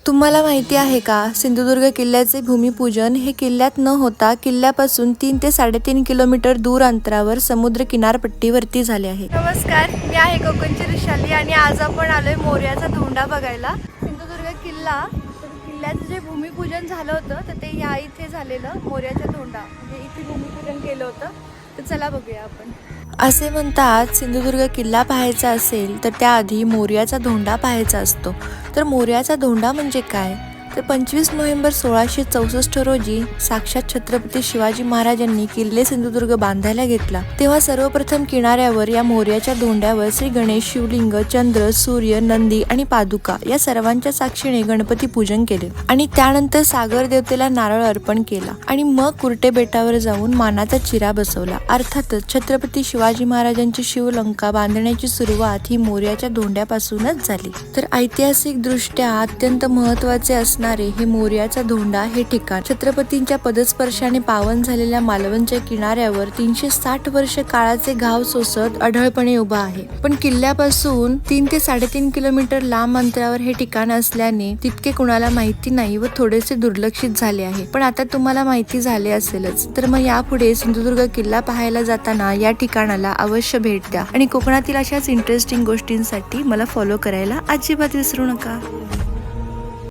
तुम्हाला माहिती आहे का, सिंधुदुर्ग किल्ल्याचे भूमिपूजन हे किल्ल्यात न होता किल्ल्यापासून 3 ते 3.5 किलोमीटर दूर अंतरावर समुद्र किनारपट्टीवरती झाले आहे. नमस्कार, मी आहे कोकणची ऋषाली आणि आज आपण आलोय मोर्याचा धोंडा बघायला. सिंधुदुर्ग किल्ला, किल्ल्याचं जे भूमिपूजन झालं होतं तर ते या इथे झालेलं मोर्याचा धोंडा, म्हणजे इथे भूमिपूजन केलं होतं. तर चला बघूया आपण. असे म्हणतात, सिंधुदुर्ग किल्ला पाहायचा असेल तर त्याआधी मोर्याचा धोंडा पाहायचा असतो. तर मोर्याचा धोंडा म्हणजे काय? तर 25 नोव्हेंबर 1664 रोजी साक्षात छत्रपती शिवाजी महाराजांनी किल्ले सिंधुदुर्ग बांधायला घेतला, तेव्हा सर्वप्रथम किनाऱ्यावर या मोर्याच्या धोंड्यावर श्री गणेश, शिवलिंग, चंद्र, सूर्य, नंदी आणि पादुका या सर्वांच्या साक्षीने गणपती पूजन केले आणि त्यानंतर सागर देवतेला नारळ अर्पण केला आणि मग कुर्टे बेटावर जाऊन मानाचा चिरा बसवला. अर्थातच छत्रपती शिवाजी महाराजांची शिवलंका बांधण्याची सुरुवात ही मोर्याच्या धोंड्यापासूनच झाली. तर ऐतिहासिक दृष्ट्या अत्यंत महत्वाचे असणारे हे मोर्याचा धोंडा हे ठिकाण छत्रपतींच्या पदस्पर्शाने पावन झालेल्या मालवणच्या किनाऱ्यावर 360 वर्ष काळाचे घाव सोसत अढळपणे उभा आहे. पण किल्ल्यापासून 3 ते 3.5 किलोमीटर लांब अंतरावर हे ठिकाण असल्याने तितके कुणाला माहिती नाही व थोडेसे दुर्लक्षित झाले आहे. पण आता तुम्हाला माहिती झाले असेलच, तर मग यापुढे सिंधुदुर्ग किल्ला पाहायला जाताना या ठिकाणाला अवश्य भेट द्या आणि कोकणातील अशाच इंटरेस्टिंग गोष्टींसाठी मला फॉलो करायला अजिबात विसरू नका.